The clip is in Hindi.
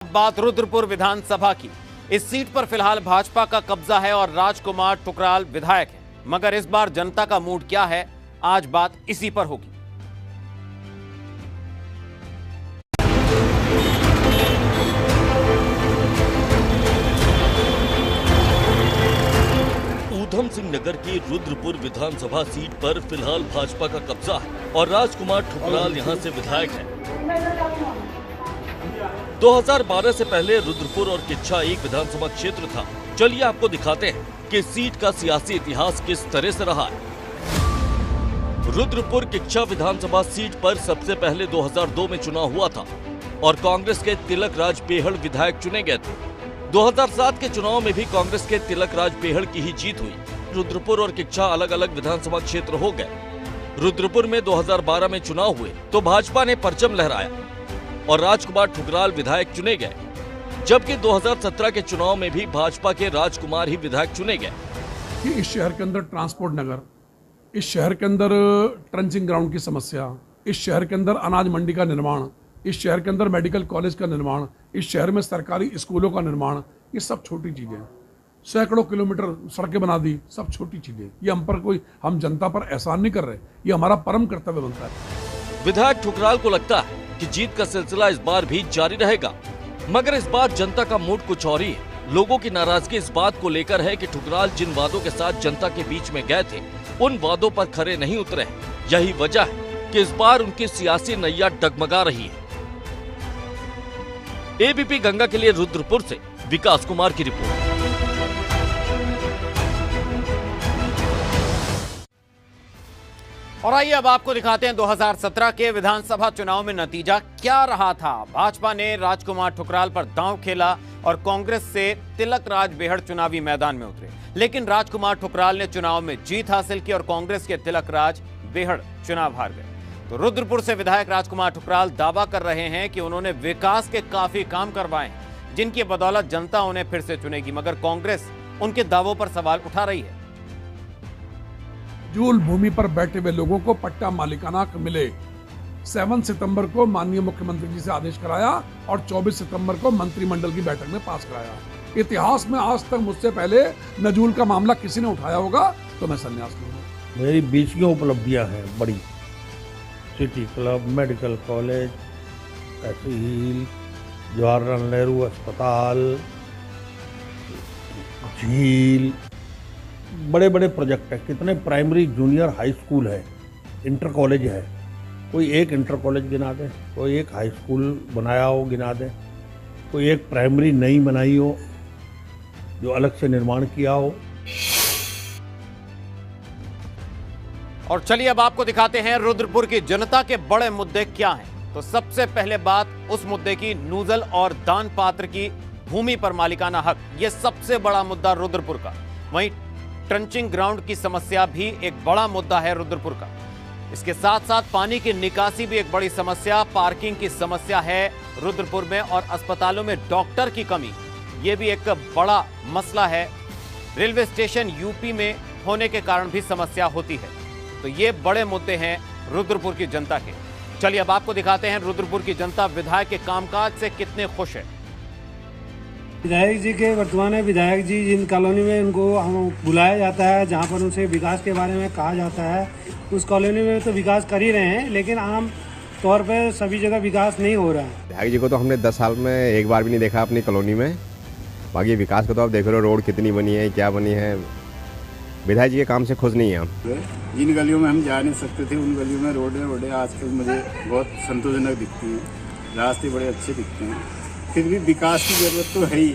अब बात रुद्रपुर विधानसभा की। इस सीट पर फिलहाल भाजपा का कब्जा है और राजकुमार ठुकराल विधायक हैं। मगर इस बार जनता का मूड क्या है, आज बात इसी पर होगी। ऊधम सिंह नगर की रुद्रपुर विधानसभा सीट पर फिलहाल भाजपा का कब्जा है और राजकुमार ठुकराल यहां से विधायक हैं। 2012 से पहले रुद्रपुर और किच्छा एक विधानसभा क्षेत्र था। चलिए आपको दिखाते हैं कि सीट का सियासी इतिहास किस तरह से रहा है। रुद्रपुर किच्छा विधानसभा सीट पर सबसे पहले 2002 में चुनाव हुआ था और कांग्रेस के तिलक राज बेहड़ विधायक चुने गए थे। 2007 के चुनाव में भी कांग्रेस के तिलक राज बेहड़ की ही जीत हुई। रुद्रपुर और किच्छा अलग अलग विधानसभा क्षेत्र हो गए। रुद्रपुर में 2012 में चुनाव हुए तो भाजपा ने परचम लहराया और राजकुमार ठुकराल विधायक चुने गए, जबकि 2017 के चुनाव में भी भाजपा के राजकुमार ही विधायक चुने गए। इस शहर के अंदर ट्रांसपोर्ट नगर, इस शहर के अंदर ट्रंचिंग ग्राउंड की समस्या, इस शहर के अंदर अनाज मंडी का निर्माण, इस शहर के अंदर मेडिकल कॉलेज का निर्माण, इस शहर में सरकारी स्कूलों का निर्माण, ये सब छोटी चीजें। सैकड़ों किलोमीटर सड़कें बना दी, सब छोटी चीजें। ये हम जनता पर एहसान नहीं कर रहे, ये हमारा परम कर्तव्य बनता है। विधायक ठुकराल को लगता है कि जीत का सिलसिला इस बार भी जारी रहेगा, मगर इस बार जनता का मूड कुछ और ही है। लोगों की नाराजगी इस बात को लेकर है कि ठुकराल जिन वादों के साथ जनता के बीच में गए थे, उन वादों पर खरे नहीं उतरे। यही वजह है कि इस बार उनकी सियासी नैया डगमगा रही है। एबीपी गंगा के लिए रुद्रपुर से विकास कुमार की रिपोर्ट। और आइए अब आपको दिखाते हैं 2017 के विधानसभा चुनाव में नतीजा क्या रहा था। भाजपा ने राजकुमार ठुकराल पर दांव खेला और कांग्रेस से तिलक राज बेहड़ चुनावी मैदान में उतरे, लेकिन राजकुमार ठुकराल ने चुनाव में जीत हासिल की और कांग्रेस के तिलक राज बेहड़ चुनाव हार गए। तो रुद्रपुर से विधायक राजकुमार ठुकराल दावा कर रहे हैं कि उन्होंने विकास के काफी काम करवाए, जिनकी बदौलत जनता उन्हें फिर से चुनेगी, मगर कांग्रेस उनके दावों पर सवाल उठा रही है। जूल भूमि पर बैठे हुए लोगों को पट्टा मालिकाना मिले। 7 सितंबर को माननीय मुख्यमंत्री जी से आदेश कराया और 24 सितंबर को मंत्रिमंडल की बैठक में पास कराया। इतिहास में आज तक मुझसे पहले नजूल का मामला किसी ने उठाया होगा तो मैं संन्यास लूंगा। मेरी 20 की उपलब्धियां हैं बड़ी। सिटी क्लब, मेडिकल कॉलेज, तहसील, जवाहरलाल नेहरू अस्पताल, झील, बड़े बड़े प्रोजेक्ट है। कितने प्राइमरी जूनियर हाई स्कूल है, इंटर कॉलेज है। कोई एक इंटर कॉलेज गिना दे, कोई एक हाई स्कूल बनाया हो गिना दे, कोई एक प्राइमरी नई बनाई हो जो अलग से निर्माण किया हो। और चलिए अब आपको दिखाते हैं रुद्रपुर की जनता के बड़े मुद्दे क्या हैं। तो सबसे पहले बात उस मुद्दे की, नूजल और दान पात्र की भूमि पर मालिकाना हक, यह सबसे बड़ा मुद्दा रुद्रपुर का। वहीं ट्रंचिंग ग्राउंड की समस्या भी एक बड़ा मुद्दा है रुद्रपुर का। इसके साथ साथ पानी की निकासी भी एक बड़ी समस्या, पार्किंग की समस्या है रुद्रपुर में और अस्पतालों में डॉक्टर की कमी, यह भी एक बड़ा मसला है। रेलवे स्टेशन यूपी में होने के कारण भी समस्या होती है। तो ये बड़े मुद्दे हैं रुद्रपुर की जनता के। चलिए अब आपको दिखाते हैं रुद्रपुर की जनता विधायक के कामकाज से कितने खुश है। विधायक जी के वर्तमान में विधायक जी जिन कॉलोनी में उनको बुलाया जाता है, जहां पर उनसे विकास के बारे में कहा जाता है, उस कॉलोनी में तो विकास कर ही रहे हैं, लेकिन आम तौर पर सभी जगह विकास नहीं हो रहा है। विधायक जी को तो हमने 10 साल में एक बार भी नहीं देखा अपनी कॉलोनी में। बाकी विकास को तो आप देख रहे हो, रोड कितनी बनी है, क्या बनी है। विधायक जी के काम से खुश नहीं है हम। जिन गलियों में हम जा नहीं सकते थे, उन गलियों में रोडें आजकल मुझे बहुत संतोषजनक दिखती हैं। रास्ते बड़े अच्छे दिखते हैं, फिर भी विकास की जरूरत तो है ही।